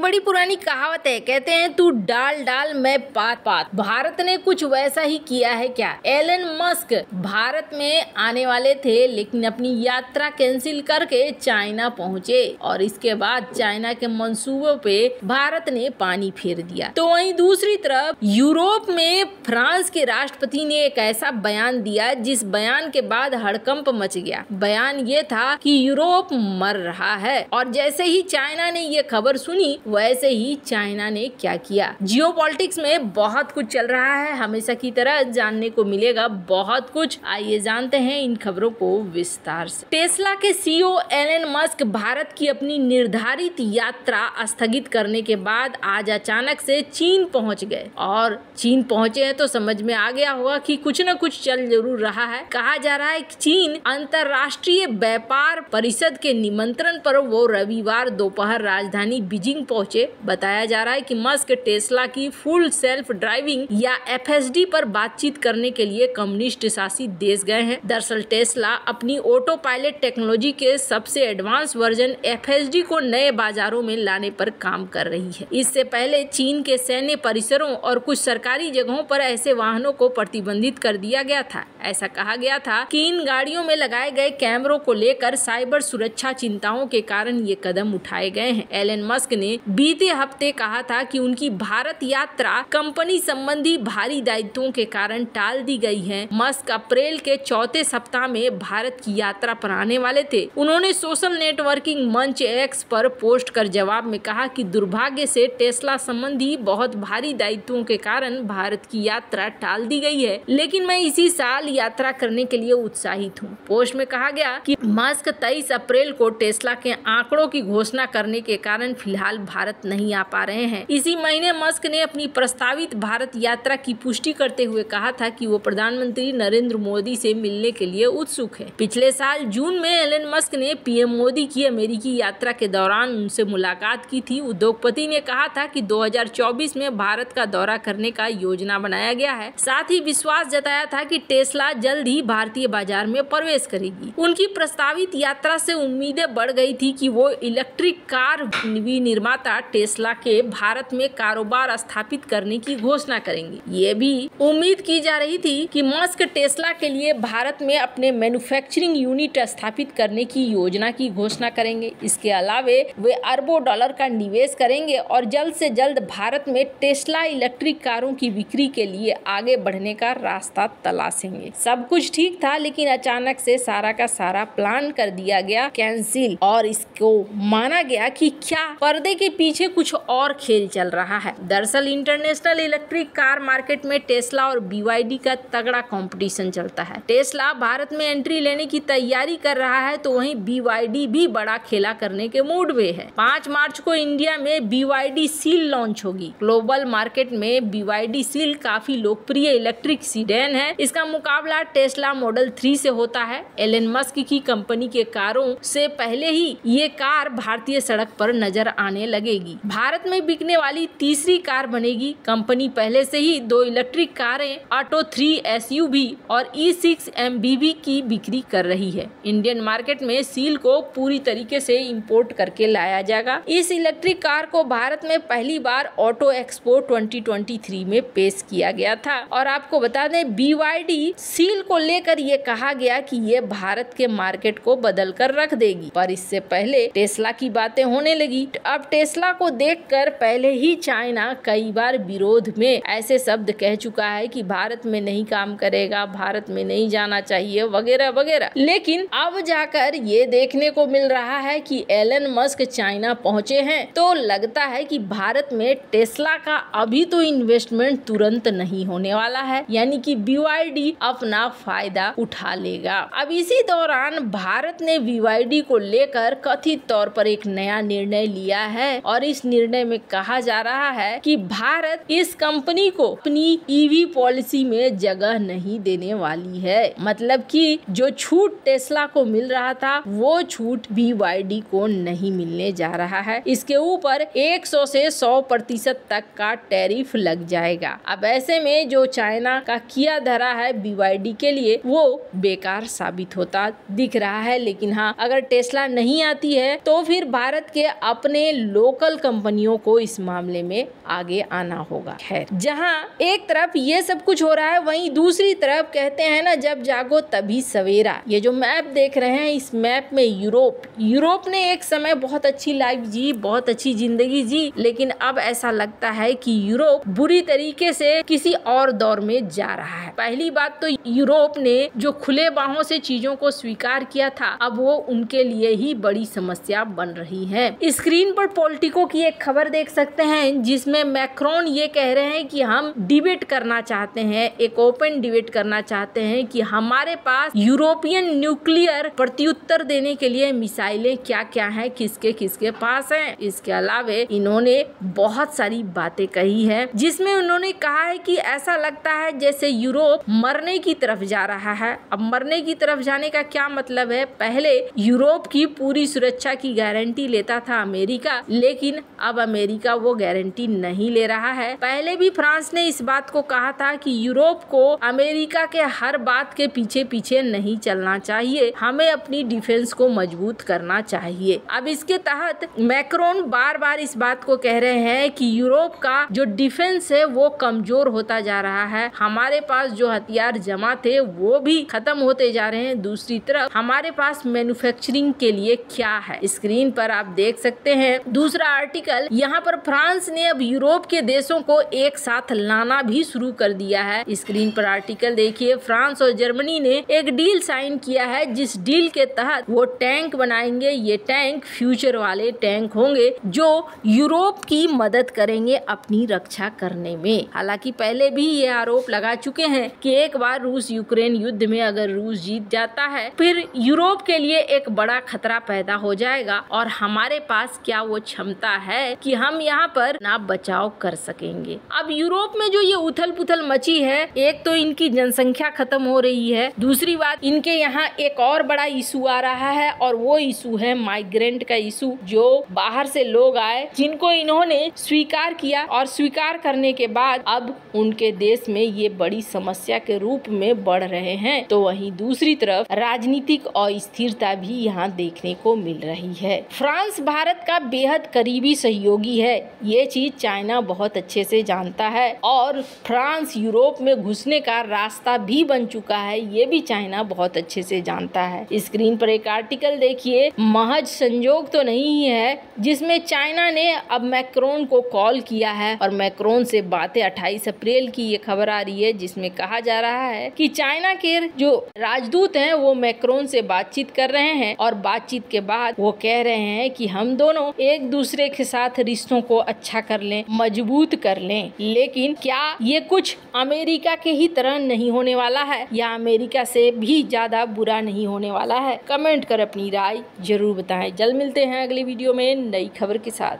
एक बड़ी पुरानी कहावत है, कहते हैं तू डाल डाल मैं पात पात। भारत ने कुछ वैसा ही किया है क्या? एलन मस्क भारत में आने वाले थे लेकिन अपनी यात्रा कैंसिल करके चाइना पहुंचे और इसके बाद चाइना के मंसूबों पे भारत ने पानी फेर दिया। तो वहीं दूसरी तरफ यूरोप में फ्रांस के राष्ट्रपति ने एक ऐसा बयान दिया जिस बयान के बाद हड़कंप मच गया। बयान ये था कि यूरोप मर रहा है और जैसे ही चाइना ने ये खबर सुनी वैसे ही चाइना ने क्या किया। जियोपॉलिटिक्स में बहुत कुछ चल रहा है, हमेशा की तरह जानने को मिलेगा बहुत कुछ। आइए जानते हैं इन खबरों को विस्तार से। टेस्ला के सीईओ एलन मस्क भारत की अपनी निर्धारित यात्रा स्थगित करने के बाद आज अचानक से चीन पहुंच गए और चीन पहुंचे हैं तो समझ में आ गया होगा कि कुछ न कुछ चल जरूर रहा है। कहा जा रहा है कि चीन अंतर्राष्ट्रीय व्यापार परिषद के निमंत्रण पर वो रविवार दोपहर राजधानी बीजिंग पहुंचे। बताया जा रहा है कि मस्क टेस्ला की फुल सेल्फ ड्राइविंग या FSD पर बातचीत करने के लिए कम्युनिस्ट शासित देश गए हैं। दरअसल टेस्ला अपनी ऑटो पायलट टेक्नोलॉजी के सबसे एडवांस वर्जन FSD को नए बाजारों में लाने पर काम कर रही है। इससे पहले चीन के सैन्य परिसरों और कुछ सरकारी जगहों पर ऐसे वाहनों को प्रतिबंधित कर दिया गया था। ऐसा कहा गया था कि इन गाड़ियों में लगाए गए कैमरों को लेकर साइबर सुरक्षा चिंताओं के कारण ये कदम उठाए गए हैं। एलन मस्क ने बीते हफ्ते कहा था कि उनकी भारत यात्रा कंपनी संबंधी भारी दायित्वों के कारण टाल दी गई है। मस्क अप्रैल के चौथे सप्ताह में भारत की यात्रा पर आने वाले थे। उन्होंने सोशल नेटवर्किंग मंच X पर पोस्ट कर जवाब में कहा कि दुर्भाग्य से टेस्ला संबंधी बहुत भारी दायित्वों के कारण भारत की यात्रा टाल दी गई है, लेकिन मैं इसी साल यात्रा करने के लिए उत्साहित हूँ। पोस्ट में कहा गया कि मस्क 23 अप्रैल को टेस्ला के आंकड़ों की घोषणा करने के कारण फिलहाल भारत नहीं आ पा रहे हैं। इसी महीने मस्क ने अपनी प्रस्तावित भारत यात्रा की पुष्टि करते हुए कहा था कि वो प्रधानमंत्री नरेंद्र मोदी से मिलने के लिए उत्सुक है। पिछले साल जून में एलन मस्क ने पीएम मोदी की अमेरिकी यात्रा के दौरान उनसे मुलाकात की थी। उद्योगपति ने कहा था कि 2024 में भारत का दौरा करने का योजना बनाया गया है। साथ ही विश्वास जताया था कि टेस्ला जल्द ही भारतीय बाजार में प्रवेश करेगी। उनकी प्रस्तावित यात्रा से उम्मीदें बढ़ गई थी कि वो इलेक्ट्रिक कार निर्माता टेस्ला के भारत में कारोबार स्थापित करने की घोषणा करेंगे। ये भी उम्मीद की जा रही थी कि मस्क टेस्ला के लिए भारत में अपने मैन्युफैक्चरिंग यूनिट स्थापित करने की योजना की घोषणा करेंगे। इसके अलावे वे अरबों डॉलर का निवेश करेंगे और जल्द से जल्द भारत में टेस्ला इलेक्ट्रिक कारों की बिक्री के लिए आगे बढ़ने का रास्ता तलाशेंगे। सब कुछ ठीक था लेकिन अचानक से सारा का सारा प्लान कर दिया गया कैंसिल और इसको माना गया कि क्या पर्दे के पीछे कुछ और खेल चल रहा है। दरअसल इंटरनेशनल इलेक्ट्रिक कार मार्केट में टेस्ला और BYD का तगड़ा कंपटीशन चलता है। टेस्ला भारत में एंट्री लेने की तैयारी कर रहा है तो वहीं BYD भी बड़ा खेला करने के मूड में है। 5 मार्च को इंडिया में BYD सील लॉन्च होगी। ग्लोबल मार्केट में BYD सील काफी लोकप्रिय इलेक्ट्रिक सीडेन है। इसका मुकाबला टेस्ला मॉडल 3 से होता है। एलन मस्क की कंपनी के कारों से पहले ही ये कार भारतीय सड़क पर नजर आने लगेगी। भारत में बिकने वाली तीसरी कार बनेगी। कंपनी पहले से ही 2 इलेक्ट्रिक कारें ऑटो 3 SUV और E6 MPV की बिक्री कर रही है। इंडियन मार्केट में सील को पूरी तरीके से इंपोर्ट करके लाया जाएगा। इस इलेक्ट्रिक कार को भारत में पहली बार ऑटो एक्सपो 2023 में पेश किया गया था और आपको बता दें BYD सील को लेकर ये कहा गया कि ये भारत के मार्केट को बदल कर रख देगी, पर इससे पहले टेस्ला की बातें होने लगी। अब टेस्ला को देखकर पहले ही चाइना कई बार विरोध में ऐसे शब्द कह चुका है कि भारत में नहीं काम करेगा, भारत में नहीं जाना चाहिए वगैरह वगैरह। लेकिन अब जाकर ये देखने को मिल रहा है कि एलन मस्क चाइना पहुंचे हैं तो लगता है कि भारत में टेस्ला का अभी तो इन्वेस्टमेंट तुरंत नहीं होने वाला है, यानी कि BYD अपना फायदा उठा लेगा। अब इसी दौरान भारत ने BYD को लेकर कथित तौर पर एक नया निर्णय लिया है और इस निर्णय में कहा जा रहा है कि भारत इस कंपनी को अपनी EV पॉलिसी में जगह नहीं देने वाली है। मतलब कि जो छूट टेस्ला को मिल रहा था वो छूट BYD को नहीं मिलने जा रहा है। इसके ऊपर 100 से 100% तक का टैरिफ लग जाएगा। अब ऐसे में जो चाइना का किया धरा है BYD के लिए वो बेकार साबित होता दिख रहा है। लेकिन हाँ, अगर टेस्ला नहीं आती है तो फिर भारत के अपने लोग लोकल कंपनियों को इस मामले में आगे आना होगा। खैर, जहां एक तरफ ये सब कुछ हो रहा है, वहीं दूसरी तरफ कहते हैं ना, जब जागो तभी सवेरा। ये जो मैप देख रहे हैं, इस मैप में यूरोप ने एक समय बहुत अच्छी लाइफ जी, बहुत अच्छी जिंदगी जी, लेकिन अब ऐसा लगता है कि यूरोप बुरी तरीके से किसी और दौर में जा रहा है। पहली बात तो यूरोप ने जो खुले बाहों से चीजों को स्वीकार किया था, अब वो उनके लिए ही बड़ी समस्या बन रही है। स्क्रीन पर पॉलिटिको की एक खबर देख सकते हैं, जिसमें मैक्रोन ये कह रहे हैं कि हम डिबेट करना चाहते हैं, एक ओपन डिबेट करना चाहते हैं कि हमारे पास यूरोपियन न्यूक्लियर प्रत्युत्तर देने के लिए मिसाइलें क्या क्या हैं, किसके किसके पास हैं। इसके अलावा इन्होंने बहुत सारी बातें कही है, जिसमें उन्होंने कहा है कि ऐसा लगता है जैसे यूरोप मरने की तरफ जा रहा है। अब मरने की तरफ जाने का क्या मतलब है? पहले यूरोप की पूरी सुरक्षा की गारंटी लेता था अमेरिका, लेकिन अब अमेरिका वो गारंटी नहीं ले रहा है। पहले भी फ्रांस ने इस बात को कहा था कि यूरोप को अमेरिका के हर बात के पीछे पीछे नहीं चलना चाहिए, हमें अपनी डिफेंस को मजबूत करना चाहिए। अब इसके तहत मैक्रोन बार बार इस बात को कह रहे हैं कि यूरोप का जो डिफेंस है वो कमजोर होता जा रहा है, हमारे पास जो हथियार जमा थे वो भी खत्म होते जा रहे हैं। दूसरी तरफ हमारे पास मैन्युफैक्चरिंग के लिए क्या है, स्क्रीन पर आप देख सकते हैं दूसरा आर्टिकल। यहाँ पर फ्रांस ने अब यूरोप के देशों को एक साथ लाना भी शुरू कर दिया है। स्क्रीन पर आर्टिकल देखिए, फ्रांस और जर्मनी ने एक डील साइन किया है, जिस डील के तहत वो टैंक बनाएंगे। ये टैंक फ्यूचर वाले टैंक होंगे जो यूरोप की मदद करेंगे अपनी रक्षा करने में। हालांकि पहले भी ये आरोप लगा चुके हैं कि एक बार रूस यूक्रेन युद्ध में अगर रूस जीत जाता है, फिर यूरोप के लिए एक बड़ा खतरा पैदा हो जाएगा और हमारे पास क्या वो क्षमता है कि हम यहाँ पर ना बचाव कर सकेंगे। अब यूरोप में जो ये उथल पुथल मची है, एक तो इनकी जनसंख्या खत्म हो रही है, दूसरी बात इनके यहाँ एक और बड़ा इशू आ रहा है और वो इशू है माइग्रेंट का इशू, जो बाहर से लोग आए जिनको इन्होंने स्वीकार किया और स्वीकार करने के बाद अब उनके देश में ये बड़ी समस्या के रूप में बढ़ रहे हैं। तो वहीं दूसरी तरफ राजनीतिक अस्थिरता भी यहाँ देखने को मिल रही है। फ्रांस भारत का बेहद करीबी सहयोगी है, ये चीज चाइना बहुत अच्छे से जानता है और फ्रांस यूरोप में घुसने का रास्ता भी बन चुका है, ये भी चाइना बहुत अच्छे से जानता है। स्क्रीन पर एक आर्टिकल देखिए, महज संजोग तो नहीं है, जिसमें चाइना ने अब मैक्रोन को कॉल किया है और मैक्रोन से बातें 28 अप्रैल की ये खबर आ रही है, जिसमें कहा जा रहा है कि चाइना के जो राजदूत हैं वो मैक्रोन से बातचीत कर रहे हैं और बातचीत के बाद वो कह रहे हैं कि हम दोनों एक दूसरे के साथ रिश्तों को अच्छा कर लें, मजबूत कर लें। लेकिन क्या ये कुछ अमेरिका के ही तरह नहीं होने वाला है या अमेरिका से भी ज्यादा बुरा नहीं होने वाला है? कमेंट कर अपनी राय जरूर बताएं। जल्द मिलते हैं अगली वीडियो में नई खबर के साथ।